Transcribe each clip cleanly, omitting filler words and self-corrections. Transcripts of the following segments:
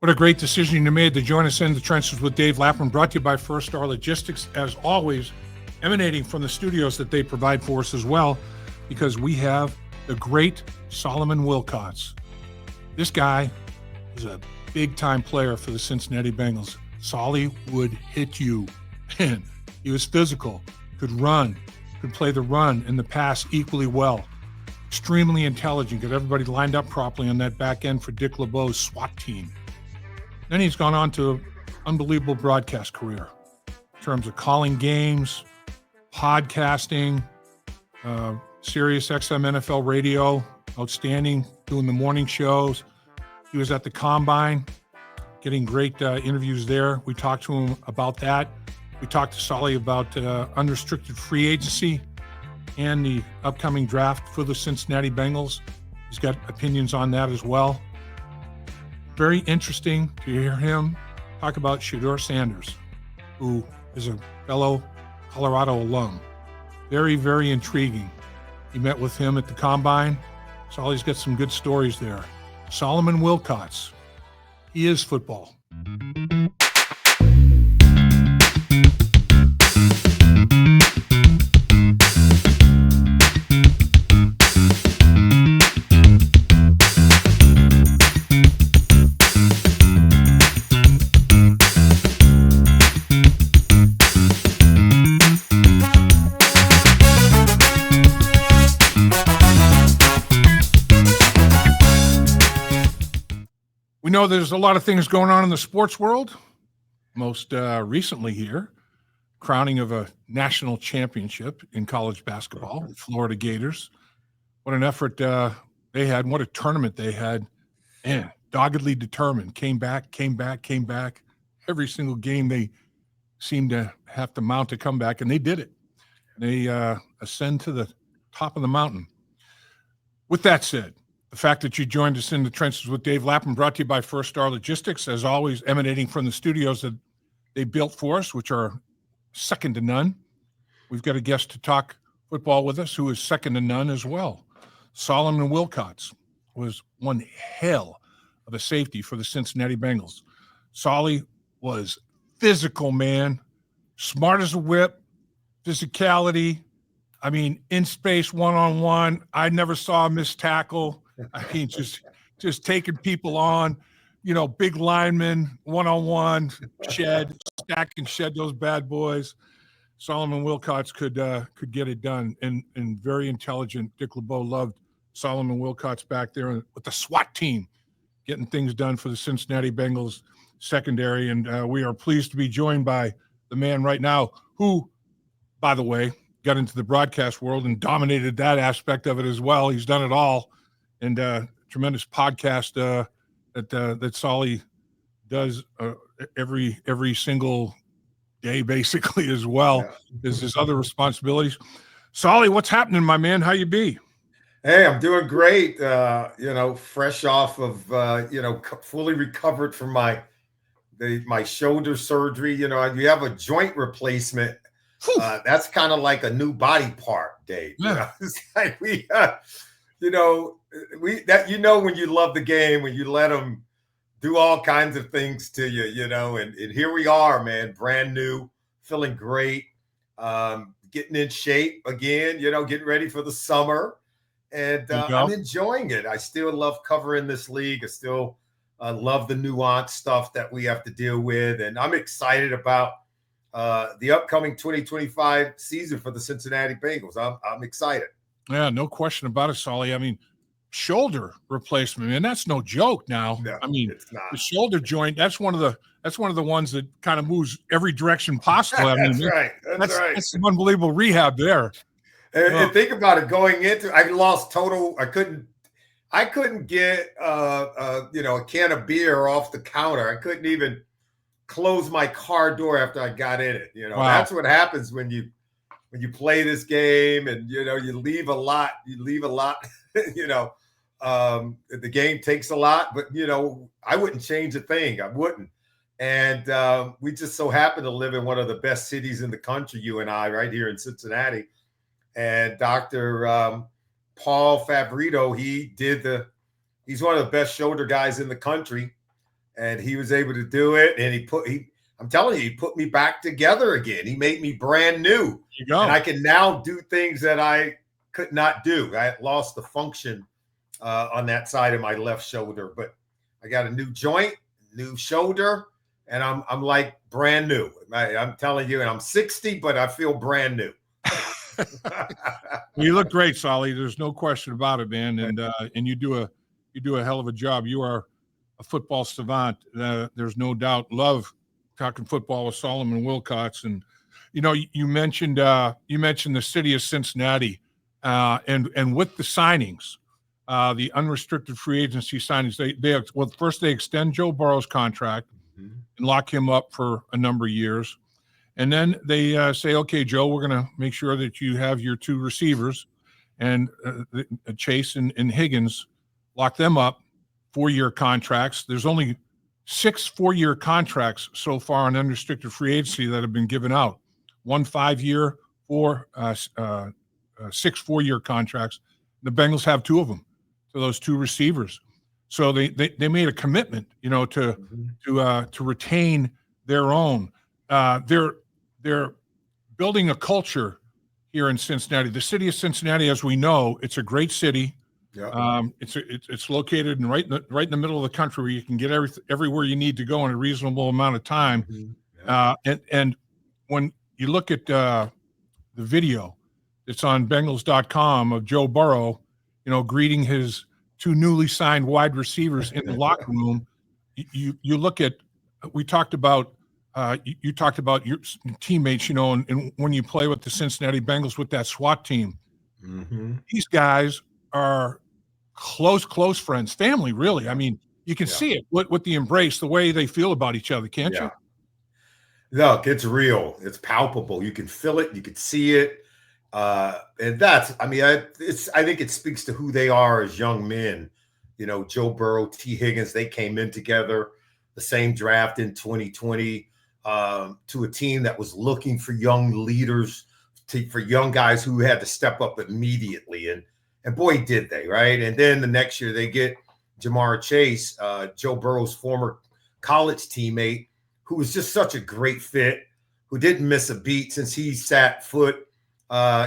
What a great decision you made to join us in the trenches with Dave Lapham, brought to you by First Star Logistics, as always, emanating from the studios that they provide for us as well, because we have the great Solomon Wilcots. This guy is a big-time player for the Cincinnati Bengals. Solly would hit you, and he was physical, could run, could play the run and the pass equally well. Extremely intelligent, got everybody lined up properly on that back end for Dick LeBeau's SWAT team. Then he's gone on to an unbelievable broadcast career in terms of calling games, podcasting, Sirius XM NFL radio, outstanding, doing the morning shows. He was at the Combine, getting great interviews there. We talked to him about that. We talked to Solly about unrestricted free agency and the upcoming draft for the Cincinnati Bengals. He's got opinions on that as well. Very interesting to hear him talk about Shedeur Sanders, who is a fellow Colorado alum. Very, very intriguing. He met with him at the Combine. Solly's got some good stories there. Solomon Wilcots. He is football. We know there's a lot of things going on in the sports world. Most recently here, crowning of a national championship in college basketball, the Florida Gators. What an effort they had. What a tournament they had. Man, doggedly determined. Came back. Every single game they seemed to have to mount a comeback, and they did it. They ascend to the top of the mountain. With that said, the fact that you joined us in the trenches with Dave Lapham, brought to you by First Star Logistics, as always, emanating from the studios that they built for us, which are second to none. We've got a guest to talk football with us who is second to none as well. Solomon Wilcots was one hell of a safety for the Cincinnati Bengals. Solly was physical, man, smart as a whip, physicality. I mean, in space, one-on-one. I never saw a missed tackle. I mean, just taking people on, big linemen, one-on-one, stack and shed those bad boys. Solomon Wilcots could get it done, and very intelligent. Dick LeBeau loved Solomon Wilcots back there with the SWAT team, getting things done for the Cincinnati Bengals secondary. And we are pleased to be joined by the man right now who, by the way, got into the broadcast world and dominated that aspect of it as well. He's done it all. And tremendous podcast that Solly does every single day, basically, as well as his other responsibilities. Solly, what's happening, my man? How you be? Hey, I'm doing great. Fresh off of fully recovered from my shoulder surgery. You have a joint replacement. That's kind of like a new body part, Dave. Yeah. It's like when you love the game, when you let them do all kinds of things to you, and here we are, man, brand new, feeling great, getting in shape again, getting ready for the summer. And I'm enjoying it. I still love covering this league. I still love the nuanced stuff that we have to deal with. And I'm excited about the upcoming 2025 season for the Cincinnati Bengals. I'm excited. Yeah, no question about it, Solly. I mean, shoulder replacement, man, that's no joke now. No, I mean, it's not. The shoulder joint, that's one of the ones that kind of moves every direction possible. I mean, That's right. That's some unbelievable rehab there. And think about it, going into, I lost total. I couldn't get a can of beer off the counter. I couldn't even close my car door after I got in it. Wow. That's what happens when you play this game, and you leave a lot. The game takes a lot, but I wouldn't change a thing. I wouldn't. And we just so happen to live in one of the best cities in the country, you and I, right here in Cincinnati. And Dr. Paul Favorito, he's one of the best shoulder guys in the country. and he was able to do it. And I'm telling you, he put me back together again. He made me brand new. You go. And I can now do things that I could not do. I had lost the function on that side of my left shoulder, but I got a new joint, new shoulder, and I'm like brand new. I'm telling you, and I'm 60, but I feel brand new. You look great, Solly. There's no question about it, man. And you do a hell of a job. You are a football savant. There's no doubt. Love talking football with Solomon Wilcots. And you mentioned the city of Cincinnati, and with the signings, the unrestricted free agency signings. First they extend Joe Burrow's contract and lock him up for a number of years. And then they say, okay, Joe, we're going to make sure that you have your two receivers, and Chase and Higgins, lock them up, 4-year contracts. There's only 6 4-year contracts so far on unrestricted free agency that have been given out. 1 5-year, 6 4-year contracts. The Bengals have 2 of them to those 2 receivers. So they made a commitment, to retain their own. They're building a culture here in Cincinnati. The city of Cincinnati, as we know, it's a great city. Yeah. It's located right in the middle of the country, where you can get everywhere you need to go in a reasonable amount of time. Yeah. And when you look at the video that's on Bengals.com of Joe Burrow, greeting his 2 newly signed wide receivers in the locker room, you look at. We talked about. You talked about your teammates, and when you play with the Cincinnati Bengals with that SWAT team, these guys are close friends, family, really. I mean, you can see it with the embrace, the way they feel about each other, can't you? Look, it's real. It's palpable. You can feel it. You can see it. And I think it speaks to who they are as young men. Joe Burrow, Tee Higgins, they came in together, the same draft in 2020. To a team that was looking for young leaders, for young guys who had to step up immediately. And boy, did they, right? And then the next year they get Ja'Marr Chase, Joe Burrow's former college teammate, who was just such a great fit, who didn't miss a beat since he sat foot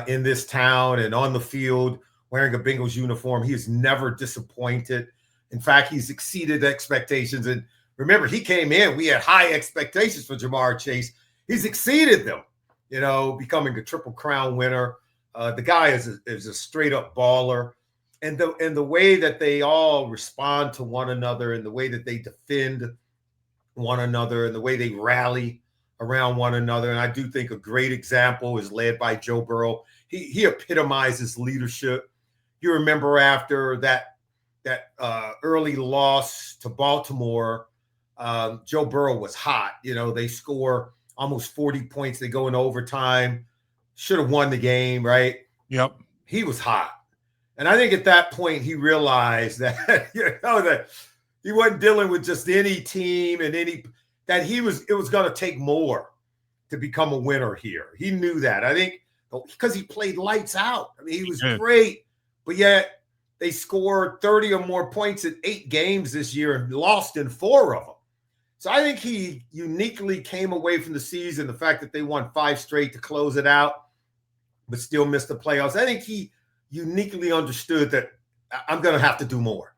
in this town and on the field wearing a Bengals uniform. He has never disappointed. In fact, he's exceeded expectations. And remember, he came in, we had high expectations for Ja'Marr Chase. He's exceeded them, becoming a Triple Crown winner. The guy is a straight up baller. And the way that they all respond to one another, and the way that they defend one another, and the way they rally around one another. And I do think a great example is led by Joe Burrow. He epitomizes leadership. You remember after that early loss to Baltimore, Joe Burrow was hot. They score almost 40 points. They go in overtime. Should have won the game, right? Yep. He was hot. And I think at that point he realized that, that he wasn't dealing with just any team and it was going to take more to become a winner here. He knew that. I think because he played lights out. I mean, he was great, but yet they scored 30 or more points in 8 games this year and lost in 4 of them. So I think he uniquely came away from the season, the fact that they won 5 straight to close it out, but still missed the playoffs. I think he uniquely understood that I'm going to have to do more.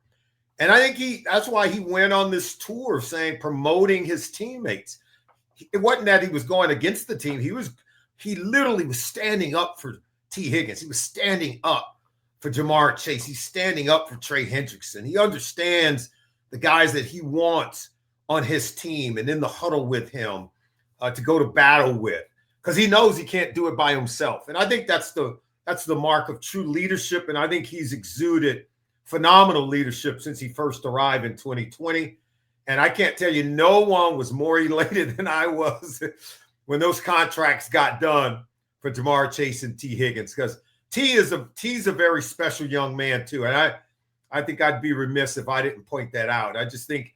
And I think that's why he went on this tour promoting his teammates. It wasn't that he was going against the team. He literally was standing up for Tee Higgins. He was standing up for Ja'Marr Chase. He's standing up for Trey Hendrickson. He understands the guys that he wants on his team and in the huddle with him to go to battle with, because he knows he can't do it by himself. And I think that's the mark of true leadership. And I think he's exuded phenomenal leadership since he first arrived in 2020. And I can't tell you, no one was more elated than I was when those contracts got done for Ja'Marr Chase and Tee Higgins, because T's a very special young man too. And I think I'd be remiss if I didn't point that out. I just think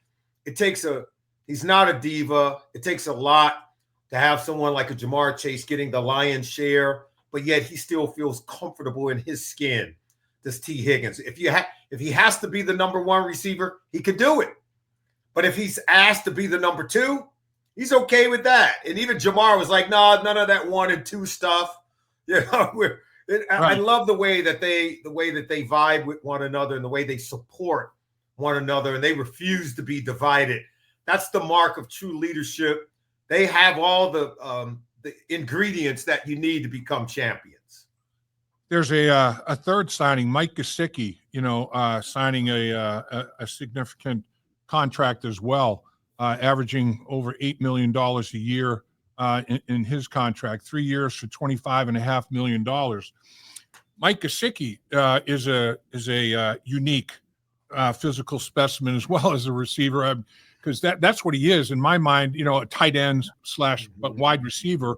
he's not a diva. It takes a lot to have someone like a Ja'Marr Chase getting the lion's share, but yet he still feels comfortable in his skin. This Tee Higgins, if he has to be the number 1 receiver, he could do it. But if he's asked to be the number 2, he's okay with that. And even Jamar was like, no, none of that 1 and 2 stuff. You know, I love the way that they vibe with one another and the way they support one another, and they refuse to be divided. That's the mark of true leadership. They have all the ingredients that you need to become champions. There's a third signing, Mike Gesicki, signing a significant contract as well, averaging over $8 million a year in his contract, 3 years for $25.5 million. Mike Gesicki is a unique physical specimen as well as a receiver, because that's what he is in my mind. A tight end / wide receiver.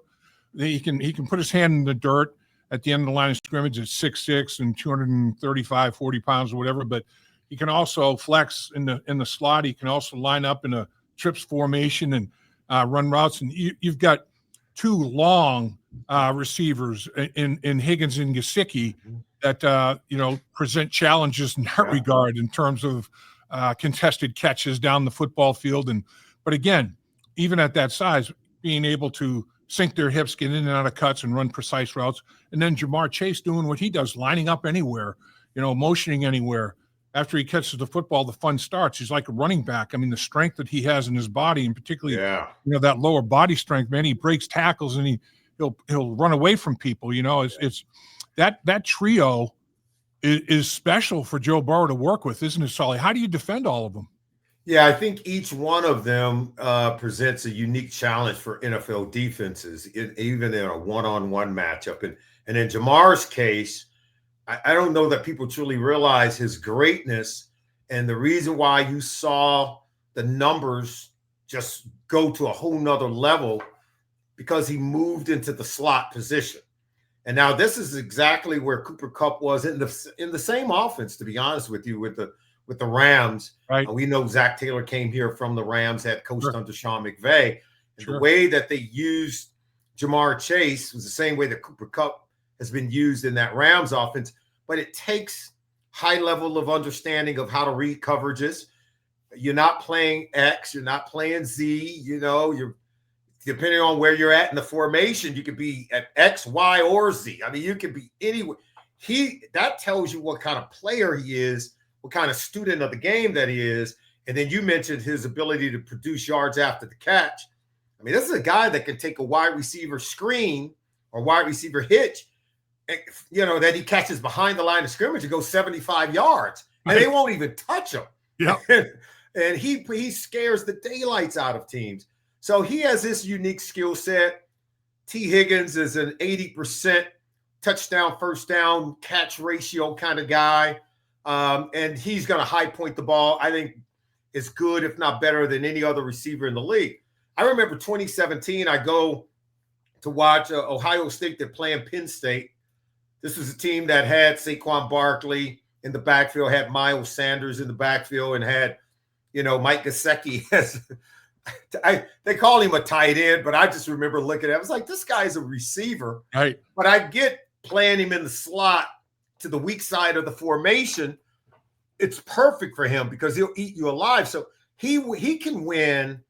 He can put his hand in the dirt at the end of the line of scrimmage at 6'6" and 235, 40 pounds or whatever, but he can also flex in the slot. He can also line up in a trips formation and run routes. And you've got 2 long receivers in Higgins and Gesicki that present challenges in that regard in terms of contested catches down the football field. But again, even at that size, being able to sink their hips, get in and out of cuts, and run precise routes. And then Jamar Chase doing what he does, lining up anywhere, motioning anywhere. After he catches the football, the fun starts. He's like a running back. I mean, the strength that he has in his body, and particularly, that lower body strength, man, he breaks tackles and he'll run away from people. It's that trio is special for Joe Burrow to work with, isn't it, Solly? How do you defend all of them? Yeah, I think each one of them presents a unique challenge for NFL defenses, even in a one-on-one matchup. And in Jamar's case, I don't know that people truly realize his greatness and the reason why you saw the numbers just go to a whole nother level, because he moved into the slot position. And now this is exactly where Cooper Kupp was in the same offense, to be honest with you, with the Rams. Right. We know Zach Taylor came here from the Rams, had coached under Sean McVay. And the way that they used Jamar Chase was the same way that Cooper Kupp has been used in that Rams offense. But it takes high level of understanding of how to read coverages. You're not playing X, you're not playing Z, you're depending on where you're at in the formation, you could be at X, Y, or Z. I mean, you could be anywhere. That tells you what kind of player he is, what kind of student of the game that he is. And then you mentioned his ability to produce yards after the catch. I mean, this is a guy that can take a wide receiver screen or wide receiver hitch, that he catches behind the line of scrimmage and goes 75 yards, and they won't even touch him. Yeah. And he scares the daylights out of teams. So he has this unique skill set. Tee Higgins is an 80% touchdown, first down catch ratio kind of guy. And he's going to high point the ball. I think is good, if not better, than any other receiver in the league. I remember 2017, I go to watch Ohio State. They're playing Penn State. This was a team that had Saquon Barkley in the backfield, had Miles Sanders in the backfield, and had, Mike Gesicki as they call him a tight end, but I just remember looking at it. I was like, this guy's a receiver. Right. But I get playing him in the slot to the weak side of the formation. It's perfect for him because he'll eat you alive. So he can win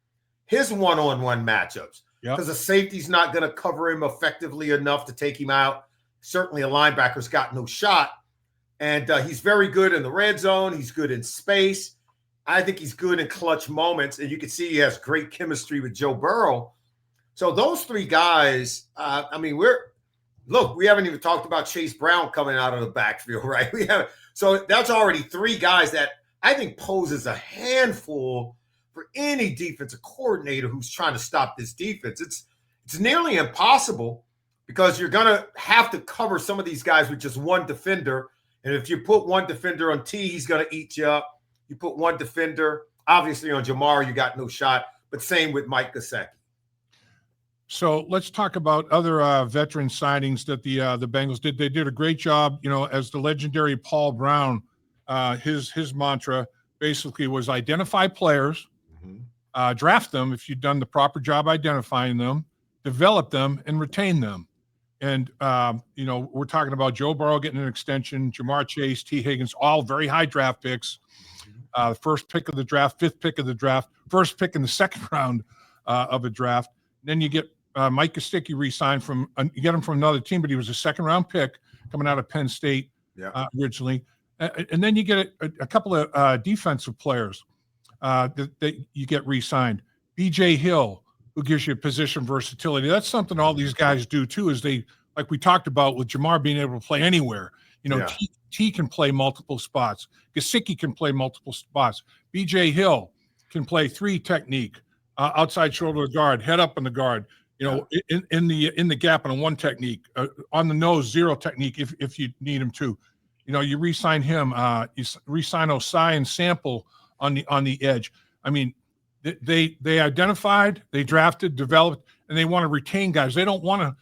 his one-on-one matchups because the safety's not going to cover him effectively enough to take him out. Certainly a linebacker's got no shot. And he's very good in the red zone. He's good in space. I think he's good in clutch moments. And you can see he has great chemistry with Joe Burrow. So those 3 guys, we haven't even talked about Chase Brown coming out of the backfield, right? So that's already 3 guys that I think poses a handful for any defensive coordinator who's trying to stop this defense. It's nearly impossible because you're going to have to cover some of these guys with just one defender. And if you put one defender on T, he's going to eat you up. You put one defender, obviously on Jamar, you got no shot, but same with Mike Gesicki. So let's talk about other veteran signings that the Bengals did. They did a great job, as the legendary Paul Brown, his mantra basically was identify players, draft them if you've done the proper job identifying them, develop them, and retain them. And, we're talking about Joe Burrow getting an extension, Jamar Chase, Tee Higgins, all very high draft picks. first pick of the draft, fifth pick of the draft, first pick in the second round of a draft. Then you get Mike Gesicki re-signed you get him from another team, but he was a second-round pick coming out of Penn State originally. And then you get a couple of defensive players that you get re-signed. B.J. Hill, who gives you position versatility. That's something all these guys do too, is they, like we talked about with Jamar being able to play anywhere. T can play multiple spots. Gesicki can play multiple spots. B.J. Hill can play 3 technique, outside shoulder guard, head up in the guard, in the gap on 1 technique, on the nose 0 technique if you need him to. You re-sign him, you re-sign Osai and Sample on the edge. I mean, they identified, they drafted, developed, and they want to retain guys. They don't want to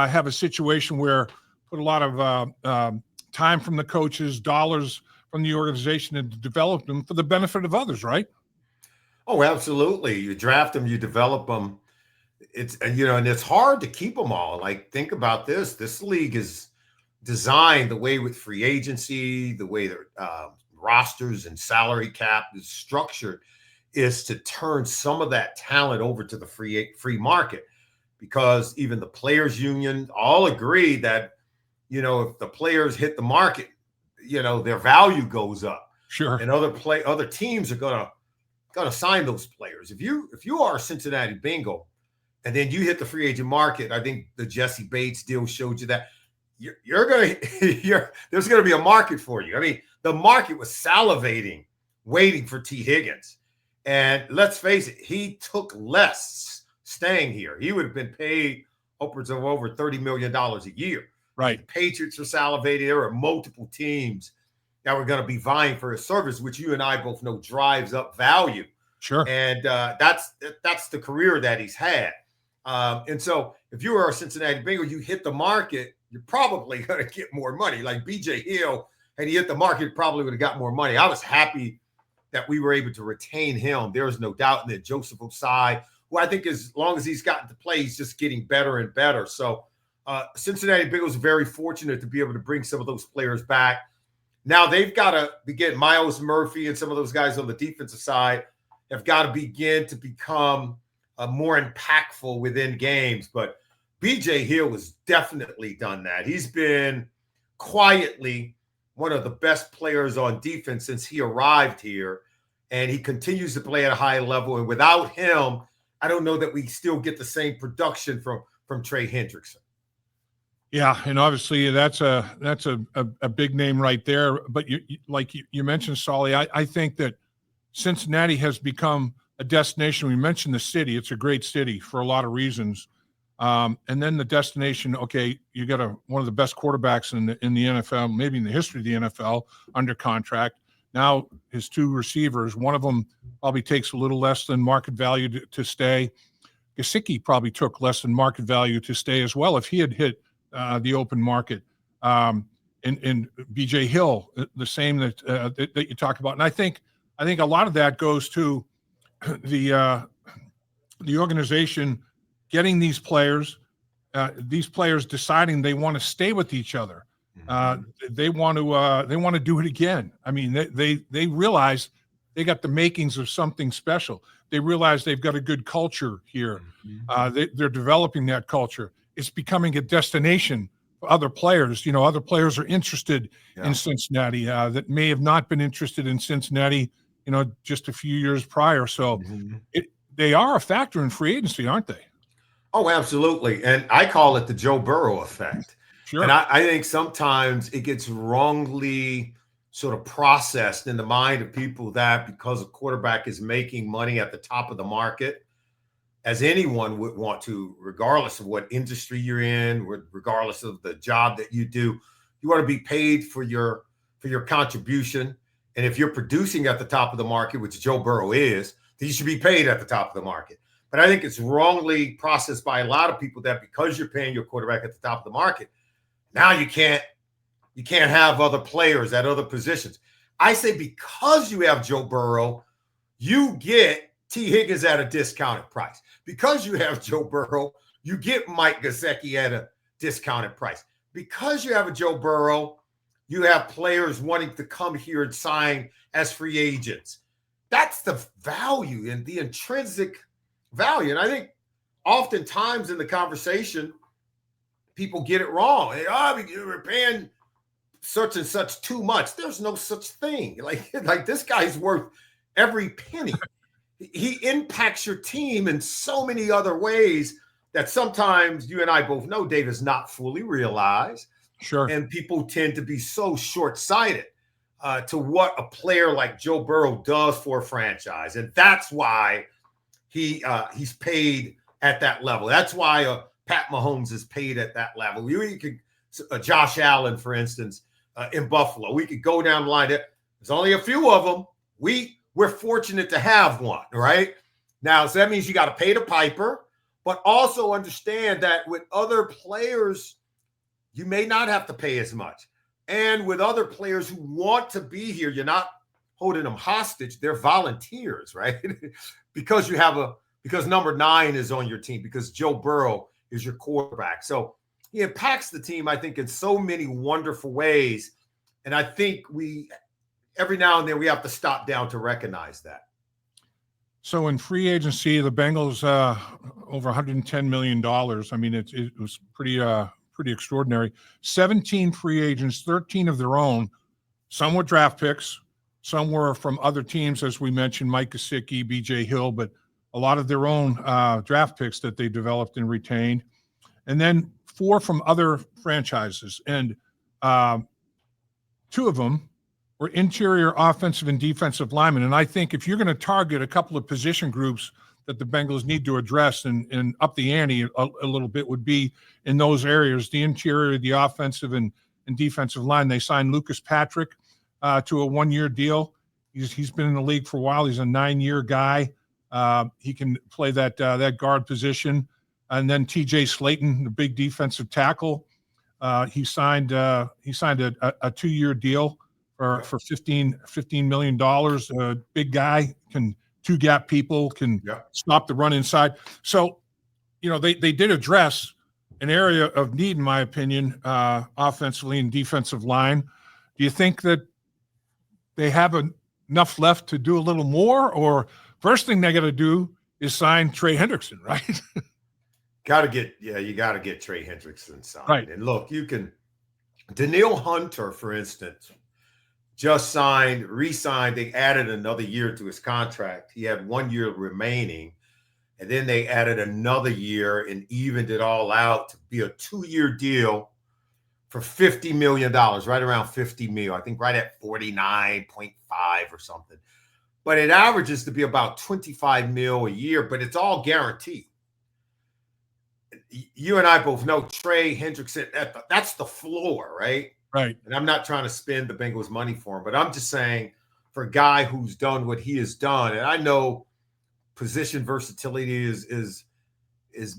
have a situation where put a lot of time from the coaches, dollars from the organization, and develop them for the benefit of others, right? Oh, absolutely. You draft them, you develop them. And it's hard to keep them all. Like, think about this. This league is designed the way with free agency, the way their rosters and salary cap is structured, is to turn some of that talent over to the free market, because even the players union all agree that, if the players hit the market, their value goes up. Sure. And other teams are gonna sign those players. If you are a Cincinnati Bengal and then you hit the free agent market, I think the Jesse Bates deal showed you that there's gonna be a market for you. I mean, the market was salivating, waiting for Tee Higgins. And let's face it, he took less staying here. He would have been paid upwards of over $30 million a year. Right. The Patriots were salivating. There were multiple teams that were going to be vying for his service, which you and I both know drives up value. Sure. And that's the career that he's had. And so if you are a Cincinnati Bengal, you hit the market, you're probably going to get more money. Like B.J. Hill, had he hit the market, probably would have got more money. I was happy that we were able to retain him. There is no doubt. And then Joseph Osai, who I think as long as he's gotten to play, he's just getting better and better. So Cincinnati Bengals are very fortunate to be able to bring some of those players back. Now they've got to begin. Miles Murphy and some of those guys on the defensive side have got to begin to become more impactful within games. But B.J. Hill has definitely done that. He's been quietly one of the best players on defense since he arrived here, and he continues to play at a high level. And without him, I don't know that we still get the same production from Trey Hendrickson. Yeah, and obviously that's a big name right there. But you mentioned, Solly, I think that Cincinnati has become a destination. We mentioned the city; it's a great city for a lot of reasons. And then the destination. Okay, you got one of the best quarterbacks in the NFL, maybe in the history of the NFL, under contract. Now his 2 receivers, one of them probably takes a little less than market value to stay. Gesicki probably took less than market value to stay as well if he had hit the open market. And B.J. Hill, the same that you talk about. And I think a lot of that goes to the organization getting these players deciding they want to stay with each other. They want to do it again. I mean, they realize they got the makings of something special. They realize they've got a good culture here. They're developing that culture. It's becoming a destination for other players. Other players are interested in Cincinnati that may have not been interested in Cincinnati, just a few years prior. So they are a factor in free agency, aren't they? Oh, absolutely. And I call it the Joe Burrow effect. Sure. And I think sometimes it gets wrongly sort of processed in the mind of people that because a quarterback is making money at the top of the market, as anyone would want to, regardless of what industry you're in, regardless of the job that you do, you want to be paid for your contribution. And if you're producing at the top of the market, which Joe Burrow is, then you should be paid at the top of the market. But I think it's wrongly processed by a lot of people that because you're paying your quarterback at the top of the market, now you can't have other players at other positions. I say because you have Joe Burrow, you get Tee Higgins at a discounted price. Because you have Joe Burrow, you get Mike Gesicki at a discounted price. Because you have a Joe Burrow, you have players wanting to come here and sign as free agents. That's the value and the intrinsic value. And I think oftentimes in the conversation, people get it wrong. Hey, we're paying such and such too much. There's no such thing. Like this guy's worth every penny. He impacts your team in so many other ways that sometimes you and I both know, Dave, is not fully realized. Sure. And people tend to be so short-sighted to what a player like Joe Burrow does for a franchise. And that's why he's paid at that level. That's why Pat Mahomes is paid at that level. We could Josh Allen, for instance, in Buffalo. We could go down the line. There's only a few of them. We're fortunate to have one, right? Now, so that means you got to pay the piper, but also understand that with other players, you may not have to pay as much. And with other players who want to be here, you're not holding them hostage. They're volunteers, right? because number 9 is on your team, because Joe Burrow is your quarterback. So he impacts the team, I think, in so many wonderful ways. And I think every now and then we have to stop down to recognize that. So in free agency, the Bengals over $110 million. I mean, it was pretty extraordinary. 17 free agents, 13 of their own. Some were draft picks, some were from other teams, as we mentioned, Mike Gesicki, B.J. Hill, but a lot of their own draft picks that they developed and retained. And then 4 from other franchises. And 2 of them were interior offensive and defensive linemen. And I think if you're going to target a couple of position groups that the Bengals need to address and up the ante a little bit, would be in those areas, the interior, the offensive and defensive line. They signed Lucas Patrick to a 1-year deal. He's been in the league for a while. He's a 9-year guy. He can play that guard position. And then TJ Slaton, the big defensive tackle. He signed a 2-year deal for $15 million. Big guy, can two-gap people, can stop the run inside. So, they did address an area of need, in my opinion, offensively and defensive line. Do you think that they have enough left to do a little more? Or first thing they got to do is sign Trey Hendrickson, right? you got to get Trey Hendrickson signed. Right. And look, Danielle Hunter, for instance, just re-signed. They added another year to his contract. He had 1 year remaining, and then they added another year and evened it all out to be a 2-year deal for $50 million, right around $50 million. I think right at 49.5 or something. But it averages to be about $25 million a year, but it's all guaranteed. You and I both know Trey Hendrickson, that's the floor, right? Right. And I'm not trying to spend the Bengals money for him, but I'm just saying, for a guy who's done what he has done, and I know position versatility is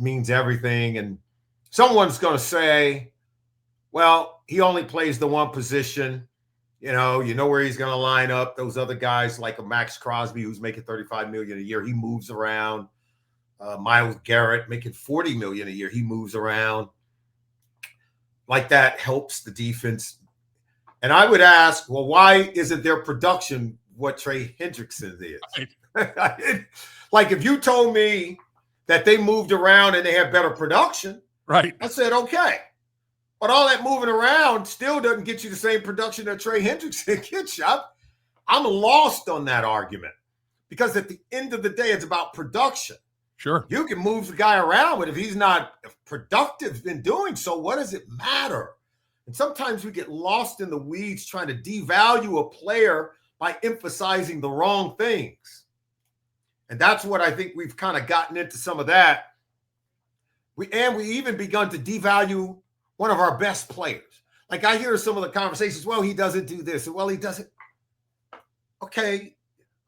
means everything. And someone's going to say, well, he only plays the one position. You know where he's going to line up. Those other guys like a Max Crosby, who's making $35 million a year, he moves around. Myles Garrett making $40 million a year, he moves around. Like that helps the defense. And I would ask, well, why isn't their production what Trey Hendrickson is? Right. Like if you told me that they moved around and they had better production, right, I said, okay. But all that moving around still doesn't get you the same production that Trey Hendrickson gets you. I'm lost on that argument, because at the end of the day, it's about production. Sure. You can move the guy around, but if he's not productive in doing so, what does it matter? And sometimes we get lost in the weeds trying to devalue a player by emphasizing the wrong things. And that's what I think we've kind of gotten into, some of that. We even begun to devalue one of our best players. Like I hear some of the conversations, well, he doesn't do this. Well, he doesn't. Okay.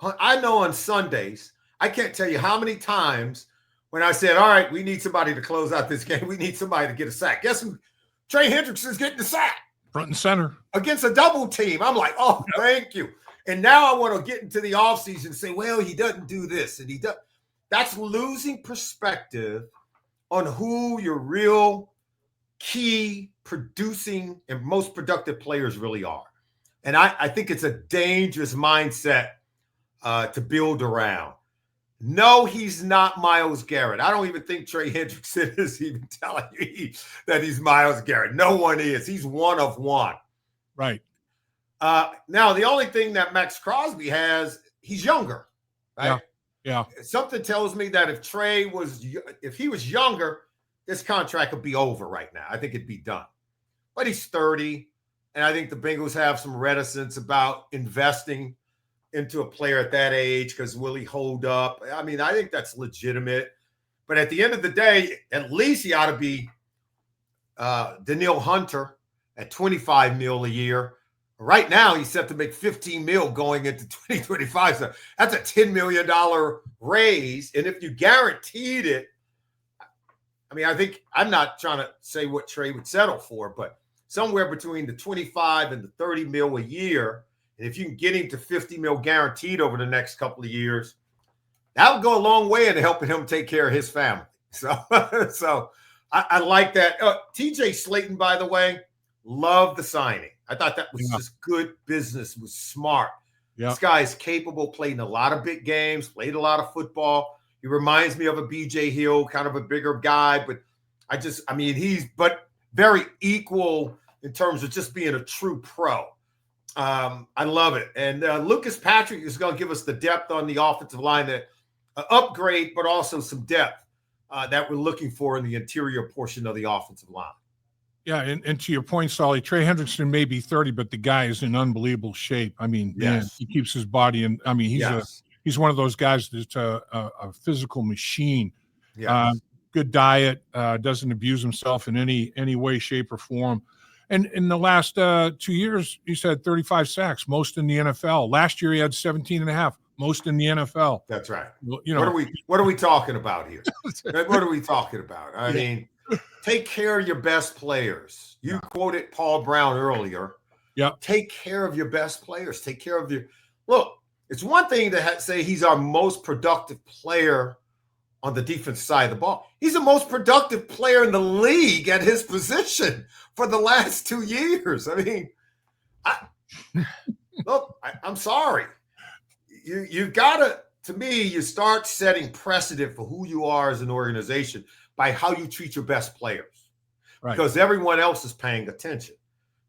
I know on Sundays, I can't tell you how many times when I said, all right, we need somebody to close out this game. We need somebody to get a sack. Guess who? Trey Hendrickson's getting the sack. Front and center. Against a double team. I'm like, oh, thank you. And now I want to get into the offseason and say, well, he doesn't do this and he does. That's losing perspective on who your real key producing and most productive players really are. And I think it's a dangerous mindset to build around. No, he's not Myles Garrett. I don't even think Trey Hendrickson is even telling you that he's Myles Garrett. No one is. He's one of one. Right. Now, the only thing that Max Crosby has, he's younger. Right? Yeah. Something tells me that if he was younger, this contract would be over right now. I think it'd be done. But he's 30, and I think the Bengals have some reticence about investing into a player at that age because will he hold up? I mean, I think that's legitimate. But at the end of the day, at least he ought to be Danielle Hunter at $25 million a year. Right now, he's set to make $15 million going into 2025. So that's a $10 million raise. And if you guaranteed it, I mean, I think I'm not trying to say what Trey would settle for, but somewhere between the 25 and the 30 mil a year. And if you can get him to 50 mil guaranteed over the next couple of years, that would go a long way in helping him take care of his family. So I like that. TJ Slaton, by the way, loved the signing. I thought that was just good business, was smart. This guy is capable, played in a lot of big games, played a lot of football. He reminds me of a BJ Hill, kind of a bigger guy, but he's very equal in terms of just being a true pro. I love it. And Lucas Patrick is going to give us the depth on the offensive line, that upgrade, but also some depth that we're looking for in the interior portion of the offensive line. Yeah, and to your point, Solly, Trey Hendrickson may be 30, but the guy is in unbelievable shape. I mean, man, he keeps his body in. I mean, he's one of those guys that's a physical machine. Good diet, doesn't abuse himself in any way, shape, or form. And in the last 2 years, he's had 35 sacks, most in the NFL. Last year, he had 17.5, most in the NFL. That's right. You know, what are we talking about here? What are we talking about? I mean, take care of your best players. You quoted Paul Brown earlier. Yeah. Take care of your best players. Take care of your – look, it's one thing to say he's our most productive player on the defense side of the ball. He's the most productive player in the league at his position for the last 2 years. I mean, I'm sorry. You got to me, you start setting precedent for who you are as an organization by how you treat your best players. Right. Because everyone else is paying attention.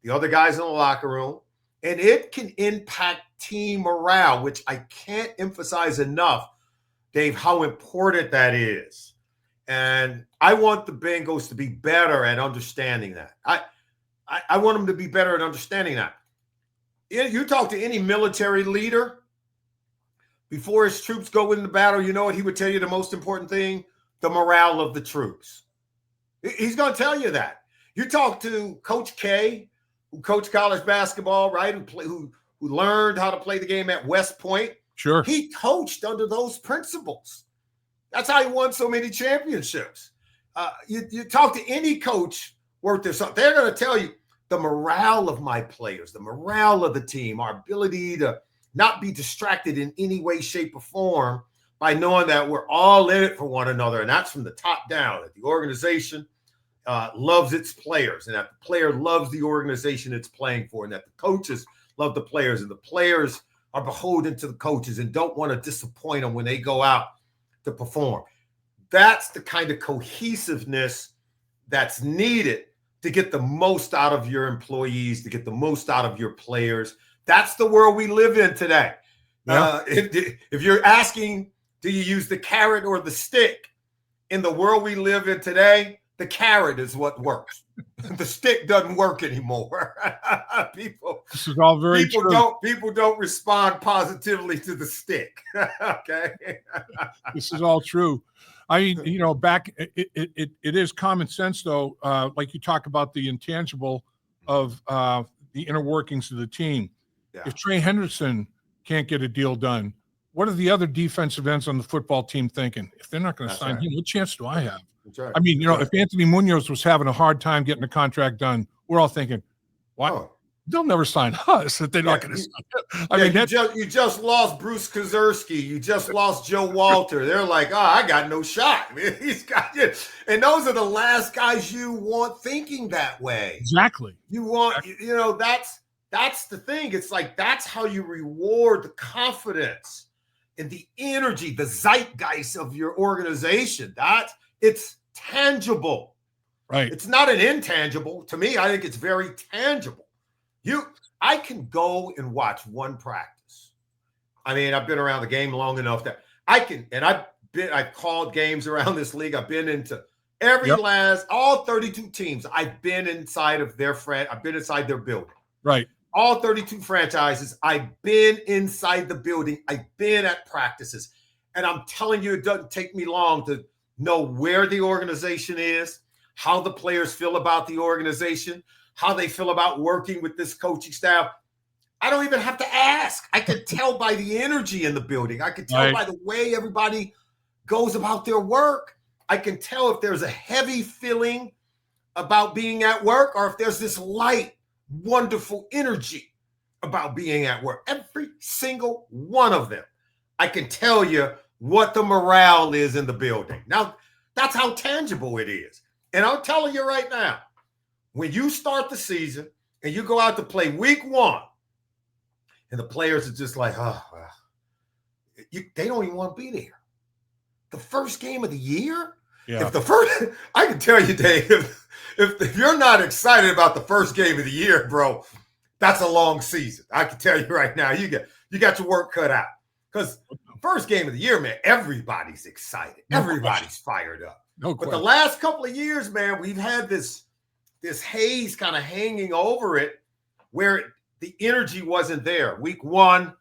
The other guys in the locker room, and it can impact team morale, which I can't emphasize enough, Dave, how important that is. And I want the Bengals to be better at understanding that. I want them to be better at understanding that. You talk to any military leader before his troops go into battle, you know what he would tell you the most important thing? The morale of the troops. He's going to tell you that. You talk to Coach K, who coached college basketball, right? Who learned how to play the game at West Point. Sure. He coached under those principles. That's how he won so many championships. You talk to any coach worth their salt, they're going to tell you the morale of my players, the morale of the team, our ability to not be distracted in any way, shape, or form by knowing that we're all in it for one another. And that's from the top down, that the organization loves its players, and that the player loves the organization it's playing for, and that the coaches love the players, and the players are beholden to the coaches and don't want to disappoint them when they go out to perform. That's the kind of cohesiveness that's needed to get the most out of your employees, to get the most out of your players. That's the world we live in today. Yeah. If you're asking, do you use the carrot or the stick? In the world we live in today, the carrot is what works. The stick doesn't work anymore. This is all very true. People don't respond positively to the stick. Okay. This is all true. I mean, you know, it is common sense though. Like you talk about the intangible of the inner workings of the team. Yeah. If Trey Hendrickson can't get a deal done, what are the other defensive ends on the football team thinking? If they're not going to sign him, what chance do I have? Right. I mean, you know, if Anthony Munoz was having a hard time getting a contract done, we're all thinking, what? they'll never sign us if they're not going to sign. I mean, you just lost Bruce Kazerski. You just lost Joe Walter. They're like, oh, I got no shot. I mean, he's got it. And those are the last guys you want thinking that way. Exactly. You want, you know, that's the thing. It's like, that's how you reward the confidence and the energy, the zeitgeist of your organization. It's tangible. Right. It's not an intangible. To me, I think it's very tangible. I can go and watch one practice. I mean, I've been around the game long enough that I can, and I've called games around this league. I've been into all 32 teams. I've been inside of I've been inside their building. Right. All 32 franchises. I've been inside the building. I've been at practices. And I'm telling you, it doesn't take me long to know where the organization is, how the players feel about the organization, how they feel about working with this coaching staff. I don't even have to ask. I can tell by the energy in the building. I can tell by the way everybody goes about their work. I can tell if there's a heavy feeling about being at work or if there's this light, wonderful energy about being at work. Every single one of them. I can tell you what the morale is in the building. Now, that's how tangible it is. And I'm telling you right now, when you start the season and you go out to play week 1, and the players are just like, they don't even want to be there. The first game of the year? Yeah. I can tell you, Dave, if you're not excited about the first game of the year, bro, that's a long season. I can tell you right now, you got your work cut out. Because first game of the year, man, everybody's excited. Everybody's fired up. No but question. the last couple of years, man, we've had this haze kind of hanging over it where the energy wasn't there. Week 1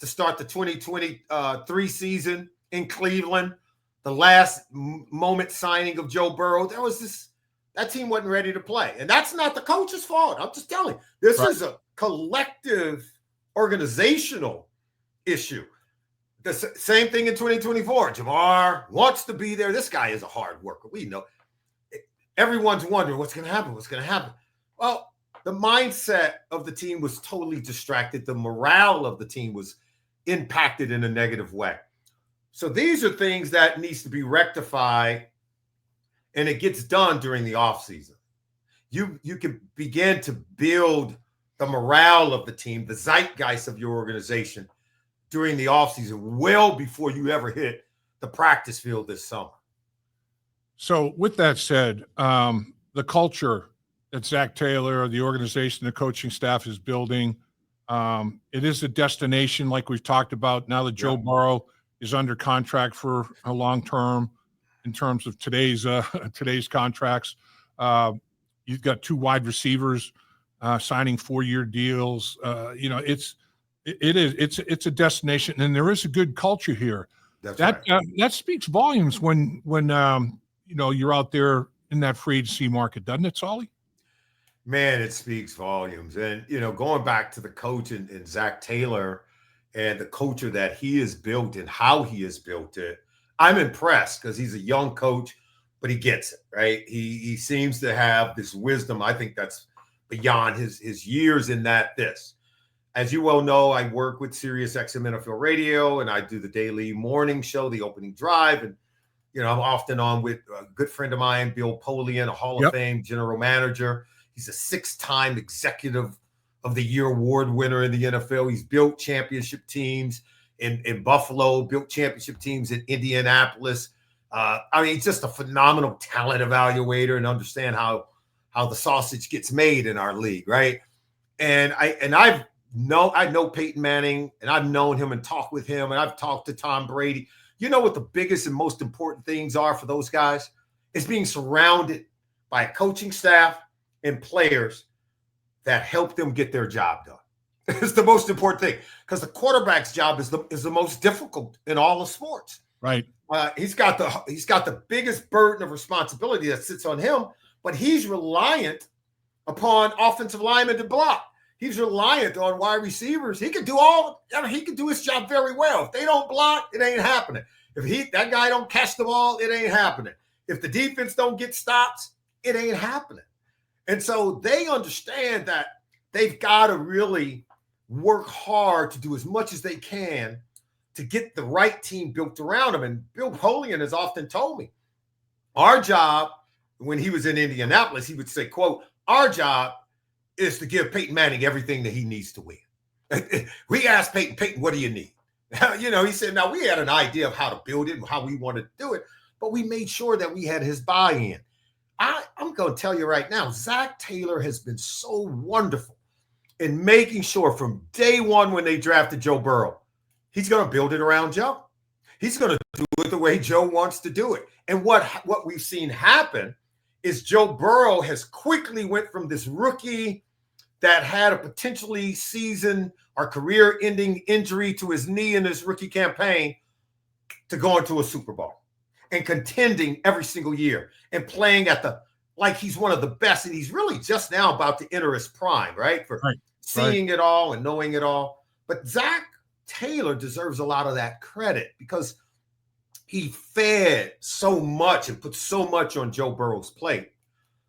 to start the 2023 season in Cleveland, the last moment signing of Joe Burrow, that team wasn't ready to play. And that's not the coach's fault. I'm just telling you, this is a collective organizational issue. The same thing in 2024. Jamar wants to be there. This guy is a hard worker. We know. Everyone's wondering what's going to happen. What's going to happen? Well, the mindset of the team was totally distracted. The morale of the team was impacted in a negative way. So these are things that needs to be rectified, and it gets done during the offseason. You can begin to build the morale of the team, the zeitgeist of your organization during the offseason, well before you ever hit the practice field this summer. So with that said, the culture that Zach Taylor, the organization, the coaching staff is building, it is a destination like we've talked about now that Joe Burrow is under contract for a long term in terms of today's contracts. You've got 2 wide receivers signing 4-year deals. It's a destination, and there is a good culture here. That speaks volumes when you're out there in that free agency market, doesn't it, Solly? Man, it speaks volumes. And, going back to the coach and Zach Taylor and the culture that he has built and how he has built it, I'm impressed because he's a young coach, but he gets it, right? He seems to have this wisdom. I think that's beyond his years in this. As you well know, I work with SiriusXM NFL Radio, and I do the daily morning show, The Opening Drive. And, I'm often on with a good friend of mine, Bill Polian, a Hall of Fame general manager. He's a 6-time Executive of the Year award winner in the NFL. He's built championship teams in Buffalo, built championship teams in Indianapolis. He's just a phenomenal talent evaluator and understand how the sausage gets made in our league, right? And I know Peyton Manning, and I've known him and talked with him, and I've talked to Tom Brady. You know what the biggest and most important things are for those guys? It's being surrounded by a coaching staff and players that help them get their job done. It's the most important thing because the quarterback's job is the most difficult in all of sports. Right. He's got the biggest burden of responsibility that sits on him, but he's reliant upon offensive linemen to block. He's reliant on wide receivers. He can do his job very well. If they don't block, it ain't happening. If that guy don't catch the ball, it ain't happening. If the defense don't get stops, it ain't happening. And so they understand that they've got to really work hard to do as much as they can to get the right team built around him. And Bill Polian has often told me, our job, when he was in Indianapolis, he would say, quote, our job is to give Peyton Manning everything that he needs to win. We asked Peyton, what do you need? He said, now we had an idea of how to build it and how we wanted to do it, but we made sure that we had his buy-in. I'm going to tell you right now, Zach Taylor has been so wonderful in making sure from day one when they drafted Joe Burrow, he's going to build it around Joe. He's going to do it the way Joe wants to do it. And what we've seen happen is Joe Burrow has quickly went from this rookie that had a potentially season or career-ending injury to his knee in his rookie campaign to going to a Super Bowl and contending every single year and playing like he's one of the best. And he's really just now about to enter his prime, right? For seeing it all and knowing it all. But Zach Taylor deserves a lot of that credit because he fed so much and put so much on Joe Burrow's plate.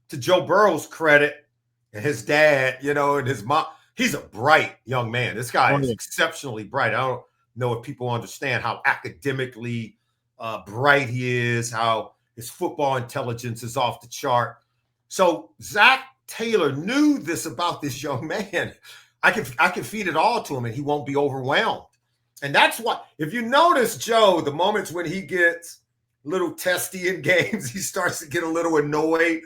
To Joe Burrow's credit and his dad, and his mom, he's a bright young man. This guy is exceptionally bright. I don't know if people understand how academically bright he is, how his football intelligence is off the chart. So Zach Taylor knew this about this young man. I can feed it all to him and he won't be overwhelmed. And that's what, if you notice, Joe, the moments when he gets a little testy in games, he starts to get a little annoyed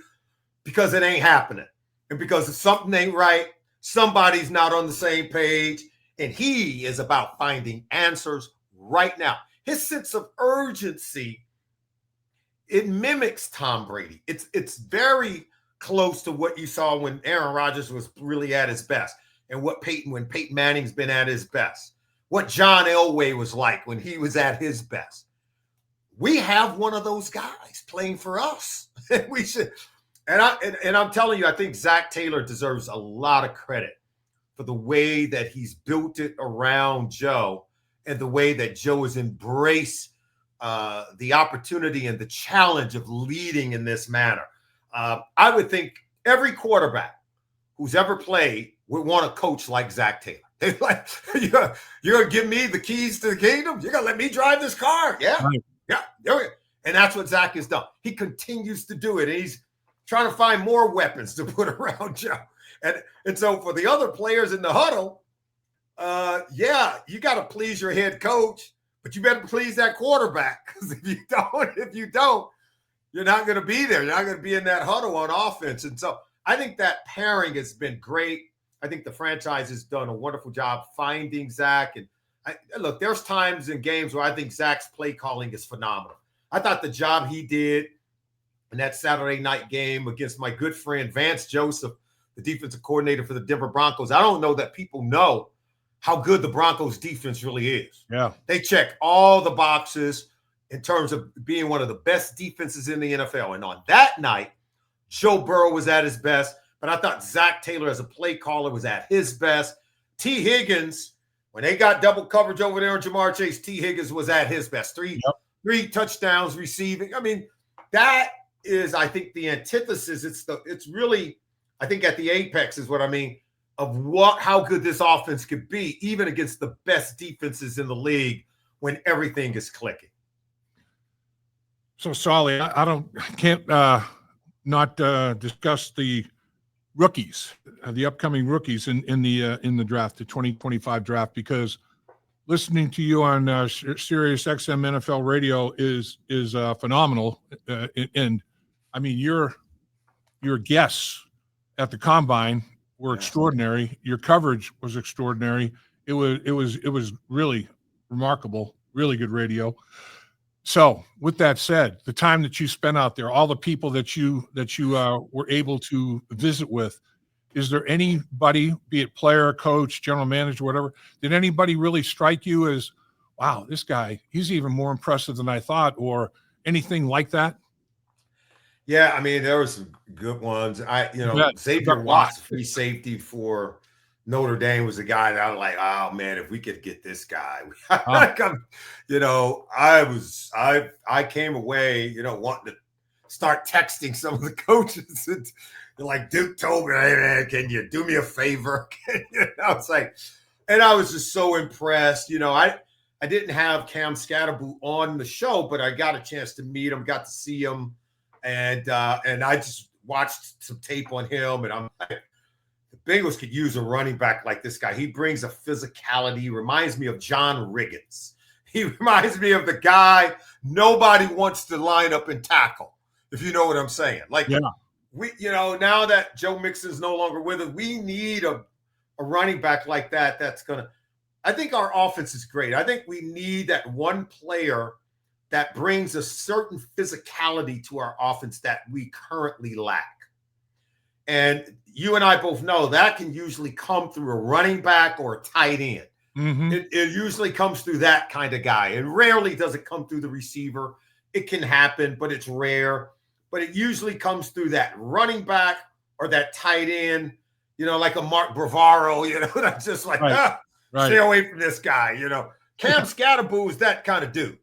because it ain't happening. And because something ain't right, somebody's not on the same page. And he is about finding answers right now. His sense of urgency, it mimics Tom Brady. It's very close to what you saw when Aaron Rodgers was really at his best and when Peyton Manning's been at his best. What John Elway was like when he was at his best. We have one of those guys playing for us. We should, and I'm telling you, I think Zach Taylor deserves a lot of credit for the way that he's built it around Joe and the way that Joe has embraced the opportunity and the challenge of leading in this manner. I would think every quarterback who's ever played would want a coach like Zach Taylor. They're like, you're going to give me the keys to the kingdom? You're going to let me drive this car? Yeah. Right. Yeah. And that's what Zach has done. He continues to do it. And he's trying to find more weapons to put around Joe. And so for the other players in the huddle, you got to please your head coach, but you better please that quarterback. Because if you don't, you're not going to be there. You're not going to be in that huddle on offense. And so I think that pairing has been great. I think the franchise has done a wonderful job finding Zach. And look, there's times in games where I think Zach's play calling is phenomenal. I thought the job he did in that Saturday night game against my good friend Vance Joseph, the defensive coordinator for the Denver Broncos. I don't know that people know how good the Broncos defense really is. Yeah. They check all the boxes in terms of being one of the best defenses in the NFL. And on that night, Joe Burrow was at his best. But I thought Zach Taylor as a play caller was at his best. Tee Higgins, when they got double coverage over there on Jamar Chase, Tee Higgins was at his best. Three touchdowns receiving. I mean, that is, I think, the antithesis. It's really, I think, at the apex is what I mean of how good this offense could be, even against the best defenses in the league when everything is clicking. So, Solly, I can't not discuss the rookies, the upcoming rookies in the draft, the 2025 draft, because listening to you on Sirius XM NFL radio is phenomenal. And I mean, your guests at the combine were extraordinary. Your coverage was extraordinary. It was really remarkable, really good radio. So with that said, the time that you spent out there, all the people that you were able to visit with, is there anybody, be it player, coach, general manager, whatever, did anybody really strike you as, wow, this guy, he's even more impressive than I thought, or anything like that? Yeah, I mean, there were some good ones. Xavier Watts, free safety for Notre Dame, was a guy that I was like, oh man, if we could get this guy, I came away, wanting to start texting some of the coaches like Duke told me, hey man, can you do me a favor? It's like, and I was just so impressed. I didn't have Cam Scatterboot on the show, but I got a chance to meet him, got to see him, and I just watched some tape on him, and I'm like, the Bengals could use a running back like this guy. He brings a physicality, reminds me of John Riggins. He reminds me of the guy nobody wants to line up and tackle, if you know what I'm saying. Like, now that Joe Mixon's no longer with us, we need a running back like that that's going to – I think our offense is great. I think we need that one player that brings a certain physicality to our offense that we currently lack. And you and I both know that can usually come through a running back or a tight end. Mm-hmm. It usually comes through that kind of guy. And rarely does it come through the receiver. It can happen, but it's rare. But it usually comes through that running back or that tight end, like a Mark Bavaro, that's just like, stay away from this guy, Cam Scatterboot is that kind of dude.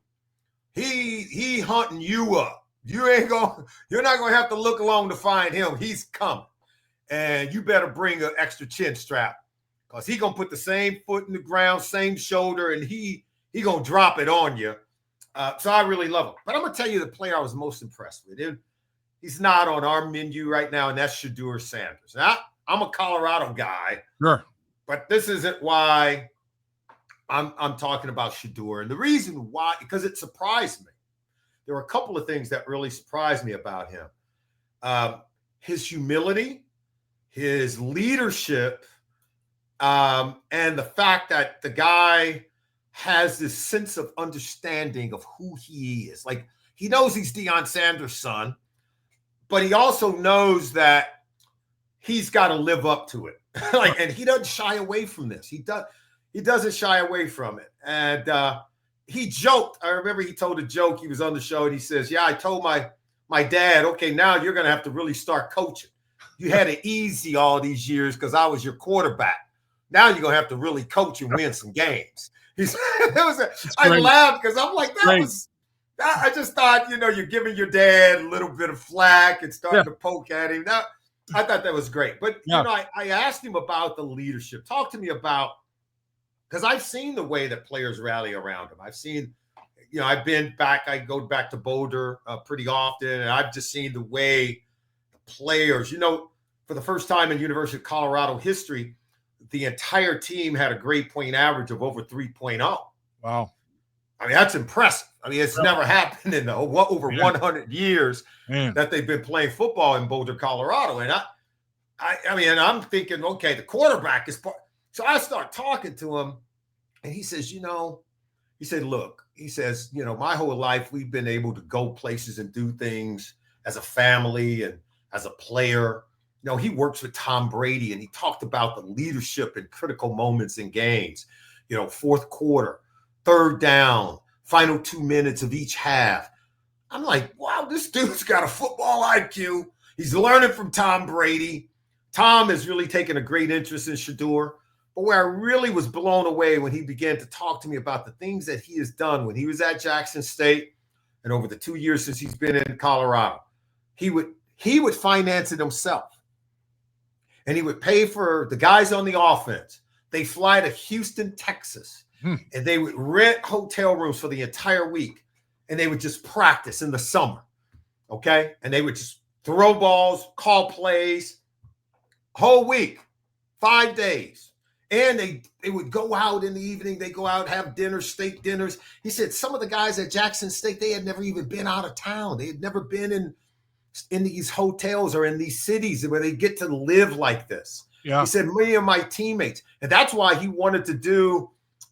He hunting you up. You're not going to have to look long to find him. He's coming. And you better bring an extra chin strap because he's going to put the same foot in the ground, same shoulder, and he going to drop it on you. So I really love him. But I'm going to tell you the player I was most impressed with. He's not on our menu right now, and that's Shedeur Sanders. Now, I'm a Colorado guy, sure, but this isn't why I'm talking about Shedeur. And the reason why, because it surprised me. There were a couple of things that really surprised me about him. His humility, his leadership, and the fact that the guy has this sense of understanding of who he is. Like, he knows he's Deion Sanders' son, but he also knows that he's got to live up to it. And he doesn't shy away from this. He doesn't shy away from it. And he joked. I remember he told a joke. He was on the show and he says, I told my dad, okay, now you're going to have to really start coaching. You had it easy all these years because I was your quarterback. Now you're going to have to really coach and win some games. I laughed because I'm like, I just thought, you're giving your dad a little bit of flack and starting to poke at him. Now, I thought that was great. But, I asked him about the leadership. Talk to me about, because I've seen the way that players rally around him. I've seen, I've been back, I go back to Boulder pretty often, and I've just seen the way the players, for the first time in University of Colorado history, the entire team had a grade point average of over 3.0. Wow. I mean, that's impressive. I mean, it's never happened in over 100 years that they've been playing football in Boulder, Colorado. And I'm thinking, okay, the quarterback is part. So I start talking to him, and he says, he said, look, he says, my whole life we've been able to go places and do things as a family and as a player. He works with Tom Brady, and he talked about the leadership in critical moments in games, fourth quarter, third down, final 2 minutes of each half. I'm like, wow, this dude's got a football IQ. He's learning from Tom Brady. Tom has really taken a great interest in Shedeur. But where I really was blown away when he began to talk to me about the things that he has done when he was at Jackson State and over the 2 years since he's been in Colorado, he would finance it himself. And he would pay for the guys on the offense. They fly to Houston, Texas, and they would rent hotel rooms for the entire week, and they would just practice in the summer, okay? And they would just throw balls, call plays, whole week, 5 days. And they would go out in the evening. They go out, have dinner, steak dinners. He said some of the guys at Jackson State, they had never even been out of town. They had never been in these hotels or in these cities where they get to live like this. Yeah. He said, many of my teammates, and that's why he wanted to do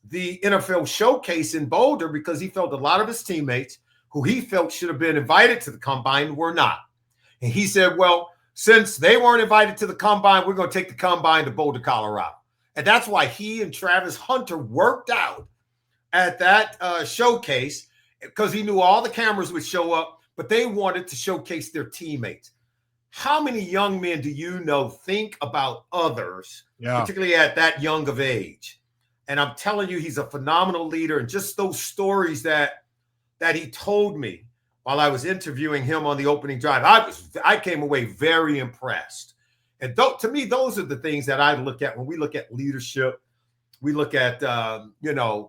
the NFL showcase in Boulder, because he felt a lot of his teammates who he felt should have been invited to the combine were not. And he said, well, since they weren't invited to the combine, we're going to take the combine to Boulder, Colorado. And that's why he and Travis Hunter worked out at that showcase, because he knew all the cameras would show up, but they wanted to showcase their teammates. How many young men do you know think about others, particularly at that young of age? And I'm telling you, he's a phenomenal leader. And just those stories that he told me while I was interviewing him on the opening drive, I came away very impressed. And to me, those are the things that I look at when we look at leadership. We look at,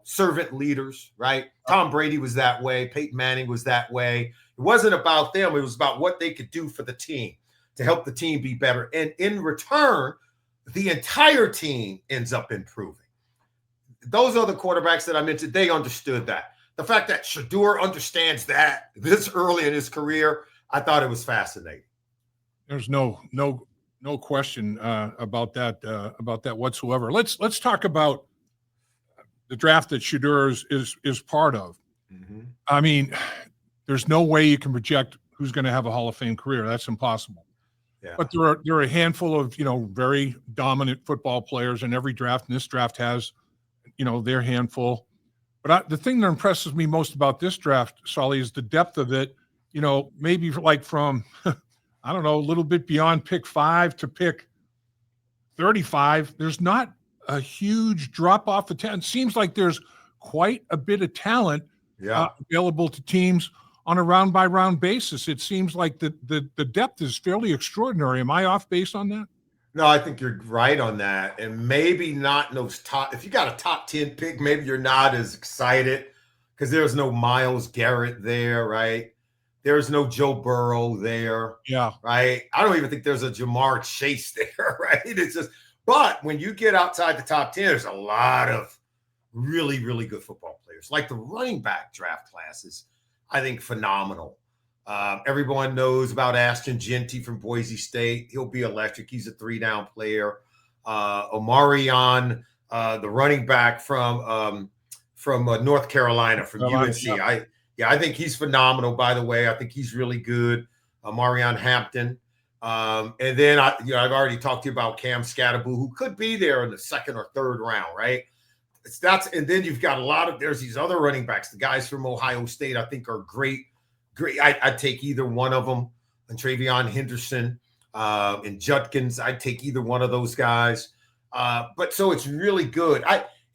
servant leaders, right? Tom Brady was that way. Peyton Manning was that way. It wasn't about them. It was about what they could do for the team to help the team be better. And in return, the entire team ends up improving. Those other quarterbacks that I mentioned, they understood that. The fact that Shedeur understands that this early in his career, I thought it was fascinating. There's no question about that whatsoever. Let's talk about the draft that Shedeur is part of. Mm-hmm. I mean, there's no way you can project who's going to have a Hall of Fame career. That's impossible. Yeah. But there are a handful of very dominant football players in every draft, and this draft has their handful. But the thing that impresses me most about this draft, Solly, is the depth of it. Maybe like from I don't know, a little bit beyond pick 5 to pick 35. There's not a huge drop off of talent. It seems like there's quite a bit of talent available to teams on a round by round basis. It seems like the depth is fairly extraordinary. Am I off base on that? No, I think you're right on that. And maybe not in those top, if you got a top 10 pick, maybe you're not as excited because there's no Myles Garrett there, right? There's no Joe Burrow there. Yeah. Right. I don't even think there's a Jamar Chase there, right? It's just, but when you get outside the top 10, there's a lot of really, really good football players. Like the running back draft classes, I think phenomenal. Everyone knows about Ashton Genty from Boise State. He'll be electric. He's a 3-down player. Omarion, the running back from North Carolina, from UNC. I think he's phenomenal, by the way. I think he's really good. Marion Hampton. And then I've already talked to you about Cam Scatterboo, who could be there in the second or third round, right? And then you've got there's these other running backs. The guys from Ohio State, I think, are great. I'd take either one of them. And Travion Henderson and Judkins, I'd take either one of those guys. But so it's really good.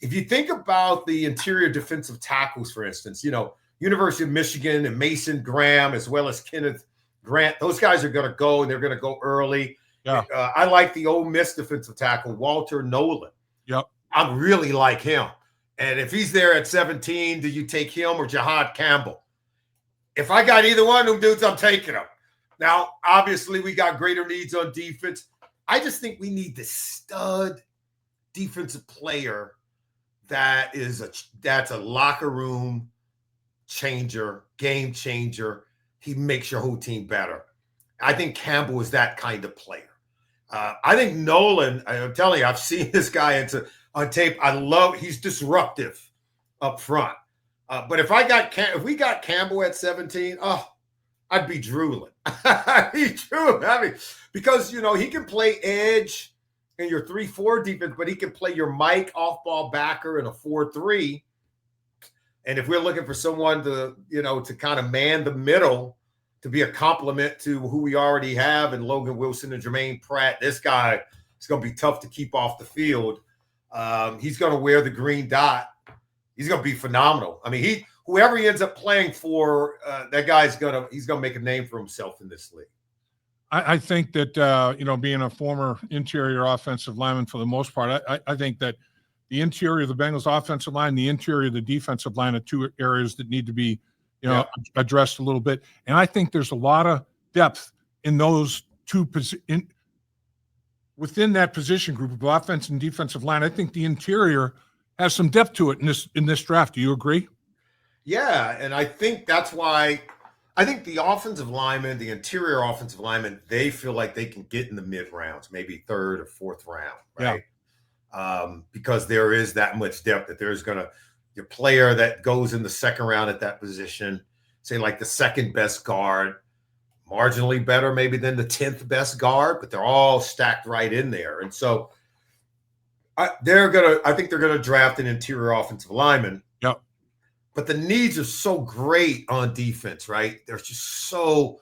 If you think about the interior defensive tackles, for instance, University of Michigan and Mason Graham, as well as Kenneth Grant, those guys are going to go, and they're going to go early. Yeah. I like the Ole Miss defensive tackle, Walter Nolan. Yep. I really like him. And if he's there at 17, do you take him or Jahad Campbell? If I got either one of them dudes, I'm taking them. Now, obviously, we got greater needs on defense. I just think we need the stud defensive player that's a locker room changer, game changer. He makes your whole team better. I think Campbell is that kind of player. I think Nolan, I'm telling you, I've seen this guy on tape. He's disruptive up front. But if we got Campbell at 17, I'd be drooling. Because he can play edge in your 3-4 defense, but he can play your Mike off-ball backer in a 4-3. And if we're looking for someone to kind of man the middle, to be a complement to who we already have in Logan Wilson and Jermaine Pratt, this guy is going to be tough to keep off the field. He's going to wear the green dot. He's going to be phenomenal. I mean, whoever he ends up playing for, that guy's he's going to make a name for himself in this league. I think that, being a former interior offensive lineman for the most part, I think that the interior of the Bengals offensive line, the interior of the defensive line are two areas that need to be, addressed a little bit. And I think there's a lot of depth in those two within that position group of offense and defensive line. I think the interior has some depth to it in this draft. Do you agree? Yeah, and I think that's why I think the offensive linemen, the interior offensive linemen, they feel like they can get in the mid rounds, maybe third or fourth round, right? Yeah. Because there is that much depth that there's your player that goes in the second round at that position, say like the second best guard, marginally better maybe than the 10th best guard, but they're all stacked right in there. And so I think they're going to draft an interior offensive lineman. Yep. But the needs are so great on defense, right? There's just to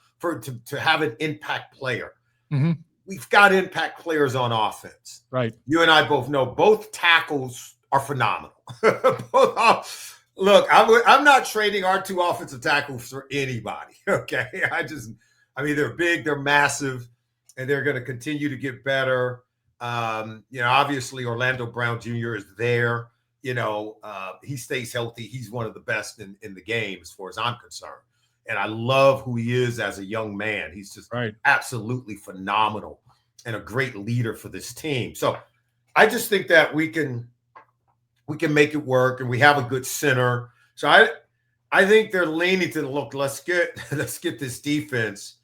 have an impact player. Mm-hmm. We've got impact players on offense. Right. You and I both know both tackles are phenomenal. Look, I'm not trading our two offensive tackles for anybody. Okay, I mean, they're big, they're massive, and they're going to continue to get better. Obviously Orlando Brown Jr. is there. He stays healthy. He's one of the best in the game as far as I'm concerned. And I love who he is as a young man. He's just absolutely phenomenal and a great leader for this team. So I just think that we can make it work, and we have a good center. So I think they're leaning to look. Let's get this defense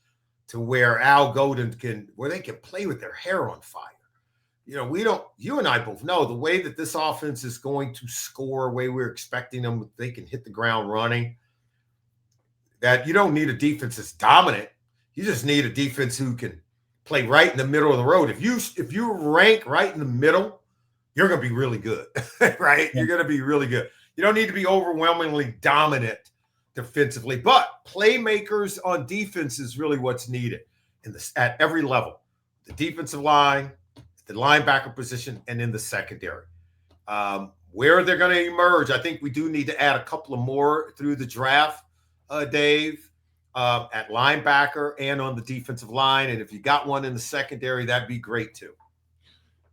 to where Al Golden where they can play with their hair on fire. You and I both know the way that this offense is going to score, the way we're expecting them, they can hit the ground running. That you don't need a defense that's dominant. You just need a defense who can play right in the middle of the road. If you rank right in the middle, you're going to be really good, right? You're going to be really good. You don't need to be overwhelmingly dominant defensively, but playmakers on defense is really what's needed at every level. The defensive line, the linebacker position, and in the secondary. Where they're going to emerge, I think we do need to add a couple of more through the draft, Dave, at linebacker and on the defensive line. And if you got one in the secondary, that'd be great too.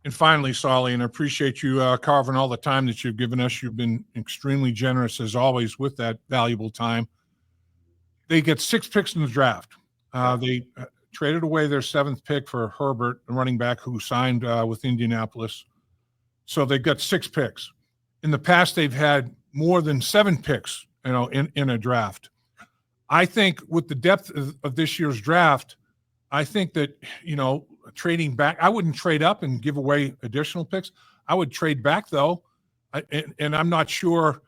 And finally, Solly, and I appreciate you carving all the time that you've given us. You've been extremely generous, as always, with that valuable time. They get 6 picks in the draft. They traded away their 7th pick for Herbert, the running back who signed with Indianapolis. So they've got 6 picks. In the past, they've had more than 7 picks, in a draft. I think with the depth of this year's draft, I think that, trading back, I wouldn't trade up and give away additional picks. I would trade back, though, and I'm not sure,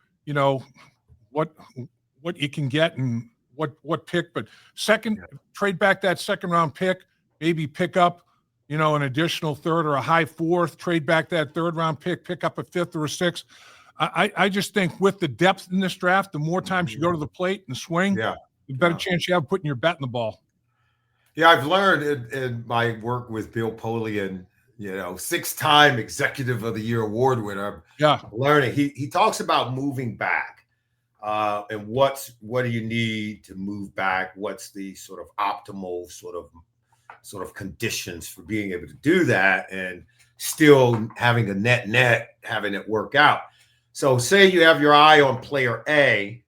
what you can get and what pick. But trade back that second round pick, maybe pick up, an additional 3rd or a high 4th. Trade back that 3rd round pick up a 5th or a 6th. I just think with the depth in this draft, the more times you go to the plate and swing, the better chance you have putting your bat in the ball. Yeah, I've learned in my work with Bill Polian, 6-time Executive of the Year award winner. Yeah, learning. He talks about moving back, and what do you need to move back? What's the sort of optimal sort of conditions for being able to do that and still having a net having it work out. So, say you have your eye on player A.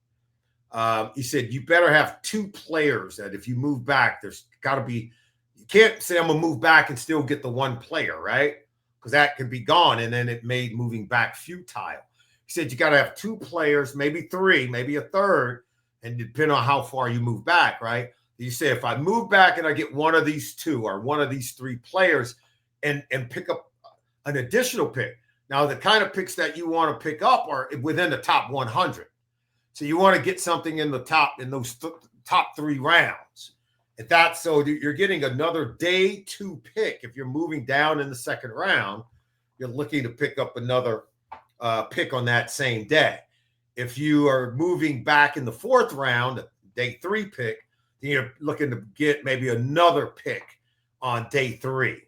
He said you better have 2 players that if you move back, there's got to be. You can't say I'm gonna move back and still get the 1 player, right? Because that can be gone, and then it made moving back futile. He said you got to have 2 players, maybe 3, maybe a 3rd, and depending on how far you move back, right? You say if I move back and I get one of these 2 or one of these 3 players, and pick up an additional pick. Now, the kind of picks that you want to pick up are within the top 100. So you want to get something in those top 3 rounds. So you're getting another day 2 pick. If you're moving down in the 2nd round, you're looking to pick up another pick on that same day. If you are moving back in the 4th round, day 3 pick, then you're looking to get maybe another pick on day 3.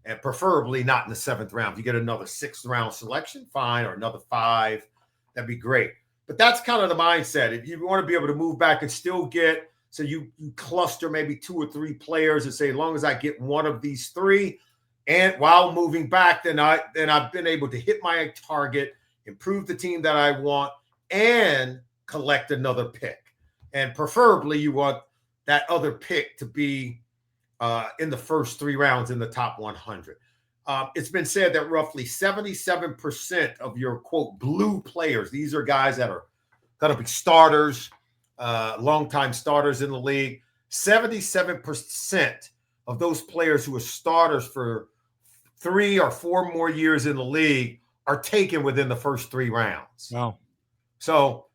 And preferably not in the 7th round. If you get another 6th round selection, fine, or another 5, that'd be great. But that's kind of the mindset. If you want to be able to move back and still get, so you cluster maybe 2 or 3 players and say, as long as I get one of these 3, and while moving back, then I've been able to hit my target, improve the team that I want, and collect another pick. And preferably, you want that other pick to be in the first 3 rounds in the top 100. It's been said that roughly 77% of your, quote, blue players, these are guys that are going to be starters, longtime starters in the league, 77% of those players who are starters for 3 or 4 more years in the league are taken within the first 3 rounds. Wow. So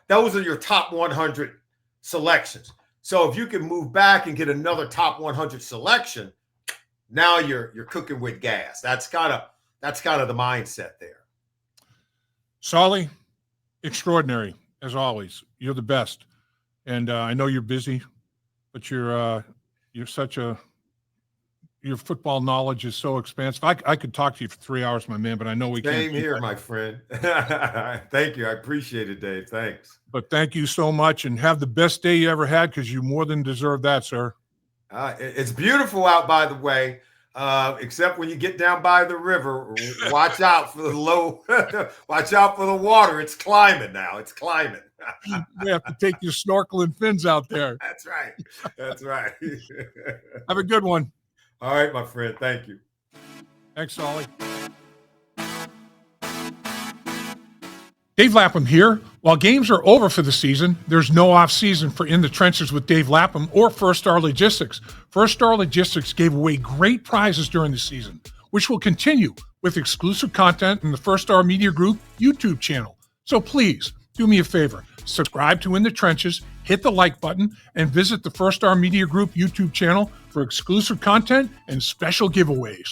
those are your top 100 selections. So if you can move back and get another top 100 selection, now you're cooking with gas. That's kind of the mindset there. Solly, extraordinary as always. You're the best, and I know you're busy, but you're such a your football knowledge is so expansive. I could talk to you for 3 hours, my man, but I know we can't. Same here, my friend. Thank you. I appreciate it, Dave. Thanks. But thank you so much, and have the best day you ever had, because you more than deserve that, sir. It's beautiful out, by the way, except when you get down by the river. Watch out for the low. Watch out for the water. It's climbing now. It's climbing. You have to take your snorkeling fins out there. That's right. That's right. Have a good one. All right, my friend. Thank you. Thanks, Solly. Dave Lapham here. While games are over for the season, there's no off-season for In the Trenches with Dave Lapham or First Star Logistics. First Star Logistics gave away great prizes during the season, which will continue with exclusive content in the First Star Media Group YouTube channel. So please, do me a favor. Subscribe to In the Trenches, hit the like button, and visit the First Star Media Group YouTube channel for exclusive content and special giveaways.